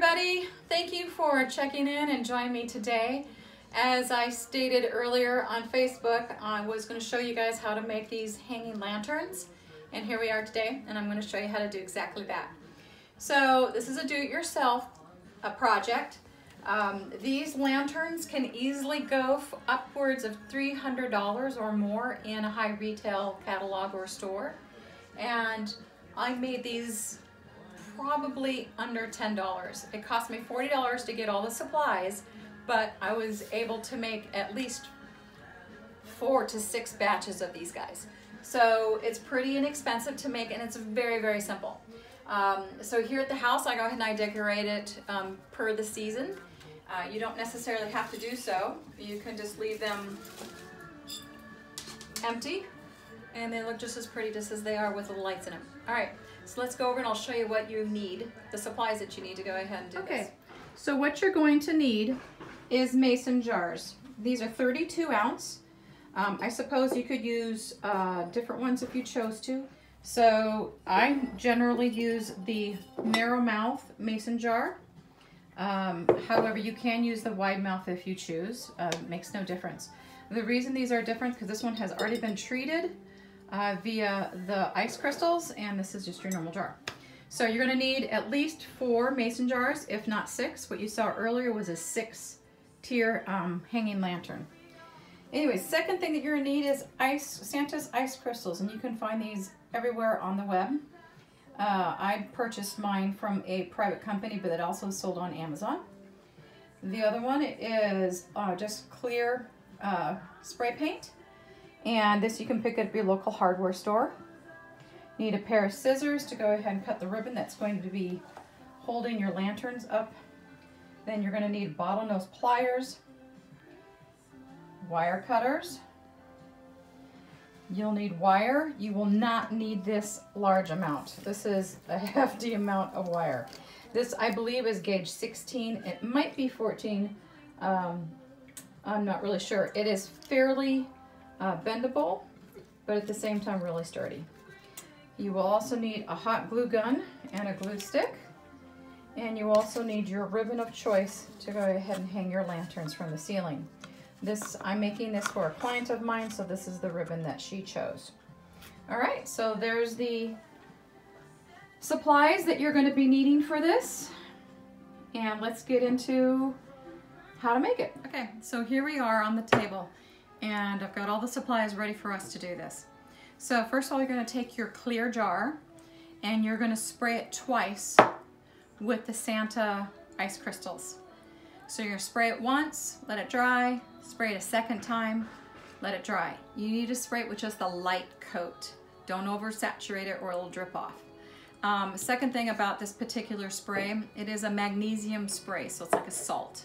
everybody. Thank you for checking in and joining me today. As I stated earlier on Facebook, I was going to show you guys how to make these hanging lanterns. And here we are today, and I'm going to show you how to do exactly that. So this is a do-it-yourself project. These lanterns can easily go upwards of $300 or more in a high retail catalog or store. And I made these probably under $10. It cost me $40 to get all the supplies, but I was able to make at least 4 to 6 batches of these guys. So it's pretty inexpensive to make, and it's very, very simple. So here at the house, I go ahead and I decorate it per the season. You don't necessarily have to do so. You can just leave them empty, and they look just as pretty just as they are with the lights in them. All right, so let's go over and I'll show you what you need, the supplies that you need to go ahead and do this. Okay, so what you're going to need is mason jars. These are 32 ounce. I suppose you could use different ones if you chose to. So I generally use the narrow mouth mason jar. However, you can use the wide mouth if you choose. Makes no difference. The reason these are different because this one has already been treated via the ice crystals, and this is just your normal jar. So you're going to need at least 4 mason jars, if not 6. What you saw earlier was a 6-tier hanging lantern. Anyway, second thing that you're going to need is Santa's ice crystals, and you can find these everywhere on the web. I purchased mine from a private company, but it also sold on Amazon. The other one is just clear spray paint, and this you can pick at your local hardware store. You need a pair of scissors to go ahead and cut the ribbon that's going to be holding your lanterns up. Then you're going to need bottlenose pliers, wire cutters. You'll need wire. You will not need this large amount. This is a hefty amount of wire. This, I believe, is gauge 16. It might be 14. I'm not really sure. It is fairly bendable, but at the same time really sturdy. You will also need a hot glue gun and a glue stick. And you also need your ribbon of choice to go ahead and hang your lanterns from the ceiling. I'm making this for a client of mine, so this is the ribbon that she chose. All right, so there's the supplies that you're going to be needing for this. And let's get into how to make it. Okay, so here we are on the table, and I've got all the supplies ready for us to do this. So first of all, you're going to take your clear jar, and you're going to spray it twice with the Santa ice crystals. So you're going to spray it once, let it dry, spray it a second time, let it dry. You need to spray it with just a light coat. Don't oversaturate it or it'll drip off. Second thing about this particular spray, it is a magnesium spray, so it's like a salt.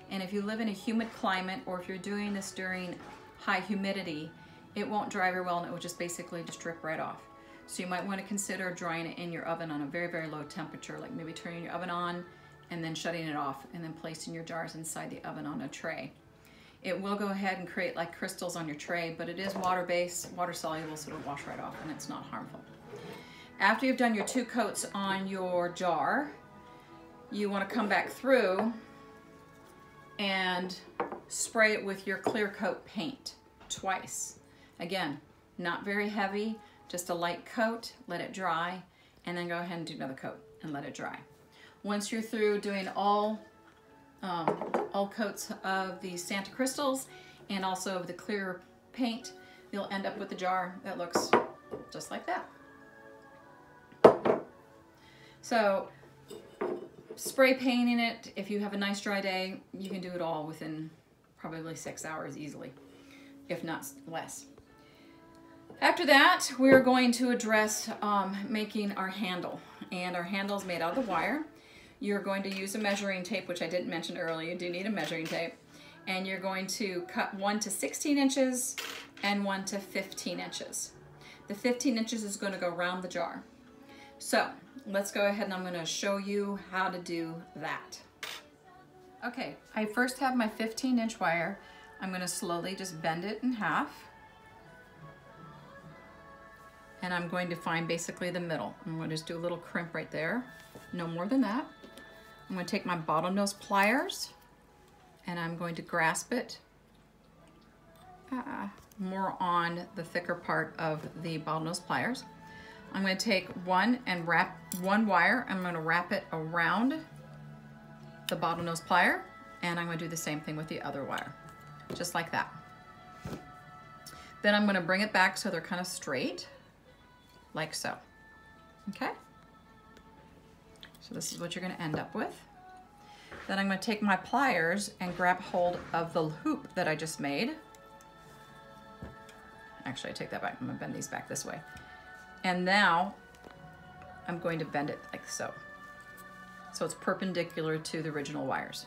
And if you live in a humid climate, or if you're doing this during high humidity, it won't dry very well, and it will just basically just drip right off. So you might want to consider drying it in your oven on a very, very low temperature, like maybe turning your oven on and then shutting it off, and then placing your jars inside the oven on a tray. It will go ahead and create like crystals on your tray, but it is water-based, water-soluble, so it'll wash right off, and it's not harmful. After you've done your 2 coats on your jar, you want to come back through and spray it with your clear coat paint twice. Again, not very heavy, just a light coat, let it dry, and then go ahead and do another coat and let it dry. Once you're through doing all coats of the Santa crystals and also of the clear paint, you'll end up with a jar that looks just like that. So spray painting it, if you have a nice dry day, you can do it all within probably 6 hours easily, if not less. After that, we're going to address making our handle, and our handle is made out of the wire. You're going to use a measuring tape, which I didn't mention earlier. You do need a measuring tape. And you're going to cut 1 to 16 inches and 1 to 15 inches. The 15 inches is going to go around the jar. So let's go ahead and I'm going to show you how to do that. Okay, I first have my 15-inch wire. I'm going to slowly just bend it in half. And I'm going to find basically the middle. I'm going to just do a little crimp right there. No more than that. I'm going to take my bottlenose pliers and I'm going to grasp it more on the thicker part of the bottlenose pliers. I'm going to take one and wrap one wire. I'm going to wrap it around the bottlenose plier, and I'm going to do the same thing with the other wire, just like that. Then I'm going to bring it back so they're kind of straight, like so. Okay? So this is what you're going to end up with. Then I'm going to take my pliers and grab hold of the hoop that I just made. Actually, I take that back. I'm going to bend these back this way. And now I'm going to bend it like so. So it's perpendicular to the original wires.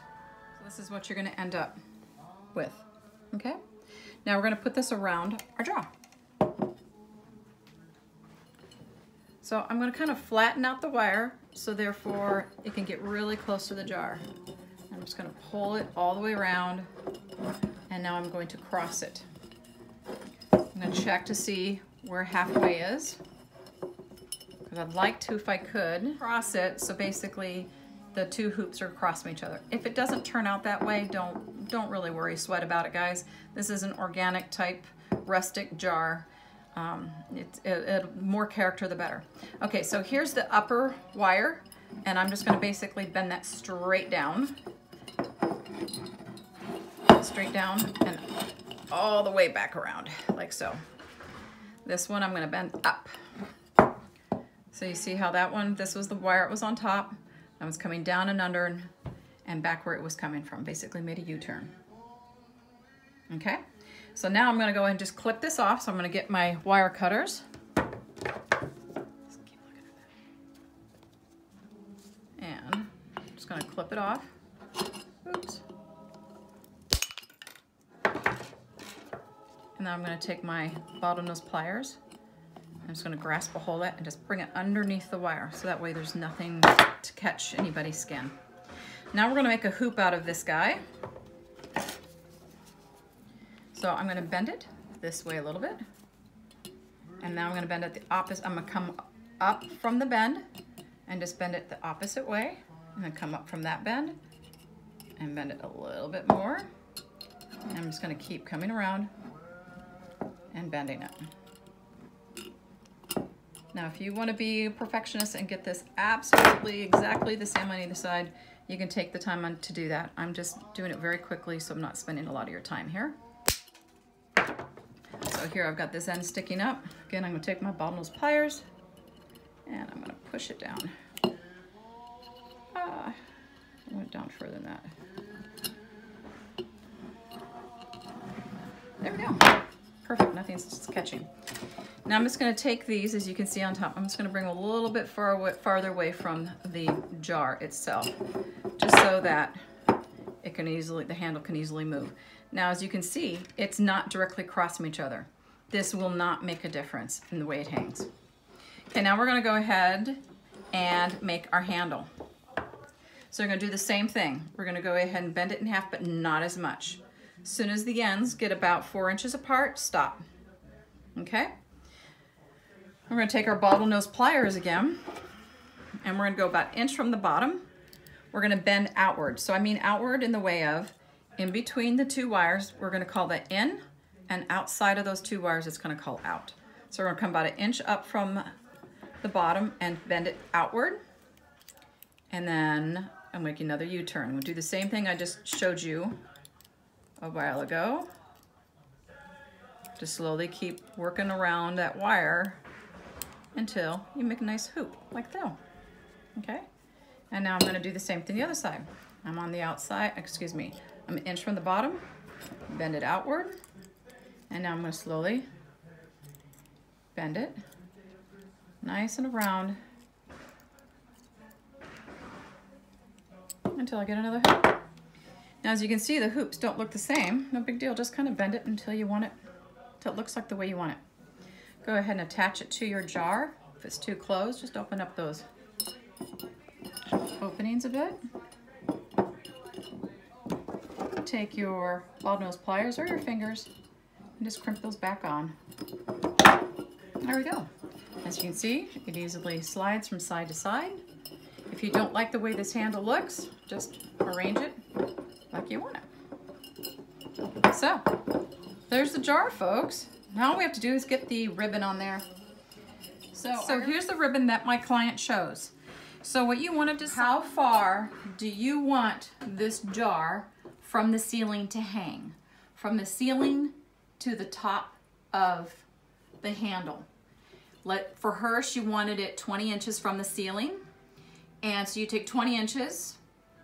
So this is what you're going to end up with. Okay? Now we're going to put this around our jar. So I'm going to kind of flatten out the wire so therefore it can get really close to the jar. I'm just going to pull it all the way around, and now I'm going to cross it. I'm going to check to see where halfway is, because I'd like to, if I could, cross it so basically the two hoops are across from each other. If it doesn't turn out that way, don't really worry, sweat about it, guys. This is an organic type rustic jar. More character the better. Okay, so here's the upper wire, and I'm just going to basically bend that straight down and all the way back around, like so. This one I'm going to bend up. So you see how that one, this was the wire, it was on top. I was coming down and under and back where it was coming from. Basically made a U-turn. Okay, so now I'm going to go ahead and just clip this off. So I'm going to get my wire cutters. And I'm just going to clip it off. Oops. And then I'm going to take my bottlenose pliers. I'm just going to grasp a hold of it and just bring it underneath the wire, so that way there's nothing to catch anybody's skin. Now we're going to make a hoop out of this guy. So I'm going to bend it this way a little bit. And now I'm going to bend it the opposite. I'm going to come up from the bend and just bend it the opposite way. And then come up from that bend and bend it a little bit more. And I'm just going to keep coming around and bending it. Now, if you want to be a perfectionist and get this absolutely exactly the same on either side, you can take the time to do that. I'm just doing it very quickly, so I'm not spending a lot of your time here. So here I've got this end sticking up. Again, I'm going to take my bottlenose pliers and I'm going to push it down. I went down further than that. There we go. Perfect, nothing's catching. Now I'm just going to take these, as you can see on top, I'm just going to bring a little bit farther away from the jar itself, just so that it can the handle can easily move. Now, as you can see, it's not directly across from each other. This will not make a difference in the way it hangs. Okay, now we're going to go ahead and make our handle. So we're going to do the same thing. We're going to go ahead and bend it in half, but not as much. As soon as the ends get about 4 inches apart, stop. Okay? We're going to take our bottlenose pliers again, and we're going to go about 1 inch from the bottom. We're going to bend outward. So I mean outward in the way of in between the two wires, we're going to call that in, and outside of those two wires, it's going to call out. So we're going to come about 1 inch up from the bottom and bend it outward. And then I'm making another U-turn. We'll do the same thing I just showed you a while ago. Just slowly keep working around that wire until you make a nice hoop, like so. Okay? And now I'm going to do the same thing the other side. I'm on the outside, excuse me, I'm 1 inch from the bottom, bend it outward, and now I'm going to slowly bend it nice and around until I get another hoop. Now, as you can see, the hoops don't look the same. No big deal, just kind of bend it until you want it, until it looks like the way you want it. Go ahead and attach it to your jar. If it's too closed, just open up those openings a bit. Take your bottlenose pliers or your fingers and just crimp those back on. There we go. As you can see, it easily slides from side to side. If If you don't like the way this handle looks, just arrange it like you want it. So, there's the jar, folks. Now all we have to do is get the ribbon on there. So here's the ribbon that my client chose. So what you want to decide, how far do you want this jar from the ceiling to hang? From the ceiling to the top of the handle. For her, she wanted it 20 inches from the ceiling. And so you take 20 inches,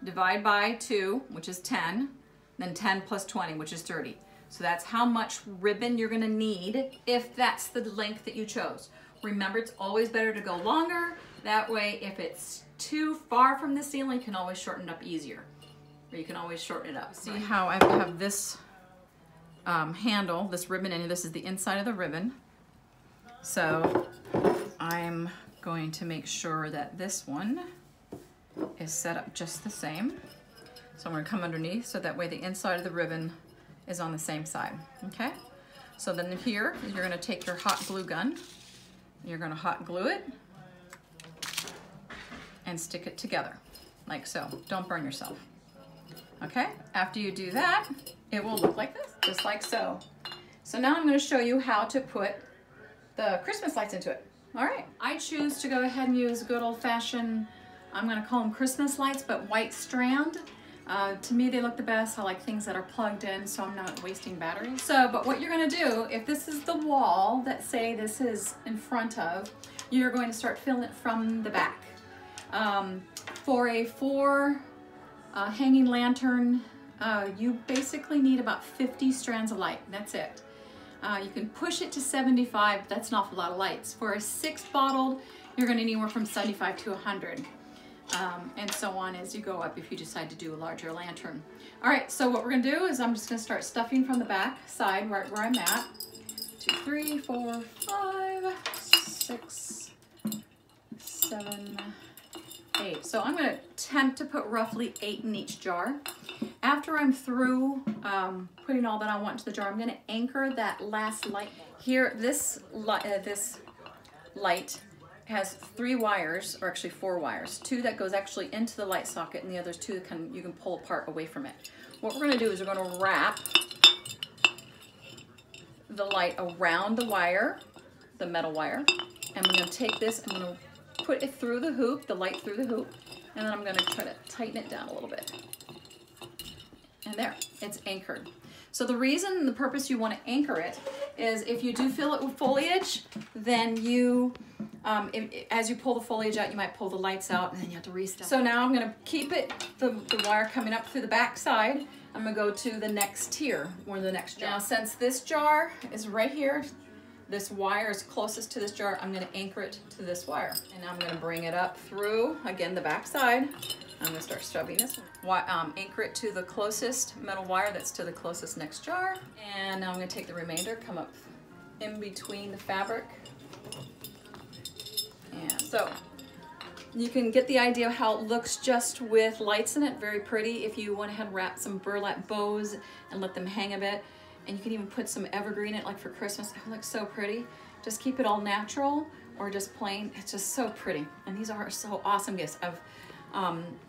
divide by 2, which is 10, then 10 plus 20, which is 30. So that's how much ribbon you're gonna need if that's the length that you chose. Remember, it's always better to go longer. That way, if it's too far from the ceiling, you can always shorten it up easier. Or you can always shorten it up. See how I have this handle, this ribbon, and this is the inside of the ribbon. So I'm going to make sure that this one is set up just the same. So I'm going to come underneath so that way the inside of the ribbon is on the same side, okay? So then here, you're going to take your hot glue gun. You're going to hot glue it and stick it together, like so. Don't burn yourself, okay? After you do that, it will look like this, just like so. So now I'm going to show you how to put the Christmas lights into it. All right, I choose to go ahead and use good old-fashioned, I'm going to call them Christmas lights, but white strand. To me, they look the best. I like things that are plugged in, so I'm not wasting batteries. So, but what you're going to do, if this is the wall that say this is in front of, you're going to start filling it from the back. For a 4 hanging lantern, you basically need about 50 strands of light. That's it. You can push it to 75. That's an awful lot of lights. For a 6 bottled, you're going to need anywhere from 75 to 100. And so on as you go up if you decide to do a larger lantern. All right, so what we're going to do is I'm just going to start stuffing from the back side right where I'm at. 2, 3, 4, 5, 6, 7, 8. So I'm going to attempt to put roughly 8 in each jar. After I'm through putting all that I want into the jar, I'm going to anchor that last light. Here, this light has 3 wires, or actually 4 wires. 2 that goes actually into the light socket, and the others 2 that you can pull apart away from it. What we're going to do is we're going to wrap the light around the wire, the metal wire, and I'm going to take this, I'm going to put it through the hoop, the light through the hoop, and then I'm going to try to tighten it down a little bit. And there, it's anchored. So the reason, the purpose you want to anchor it is if you do fill it with foliage, then you, as you pull the foliage out, you might pull the lights out and then you have to restuff. So now I'm going to keep it, the wire coming up through the back side. I'm going to go to the next tier, or the next jar. Now since this jar is right here, this wire is closest to this jar, I'm going to anchor it to this wire. And now I'm going to bring it up through, again, the back side. I'm going to start shoving this one. Anchor it to the closest metal wire that's to the closest next jar. And now I'm going to take the remainder, come up in between the fabric. And so you can get the idea of how it looks just with lights in it. Very pretty. If you went ahead and wrap some burlap bows and let them hang a bit. And you can even put some evergreen in it, like for Christmas. It looks so pretty. Just keep it all natural or just plain. It's just so pretty. And these are so awesome gifts.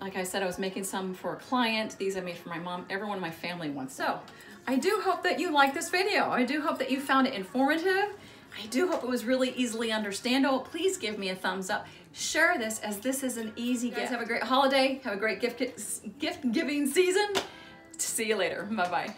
Like I said, I was making some for a client. These I made for my mom. Everyone in my family wants. So I do hope that you liked this video. I do hope that you found it informative. I do hope it was really easily understandable. Please give me a thumbs up. Share this, as this is an easy gift. Guys, have a great holiday. Have a great gift giving season. See you later. Bye-bye.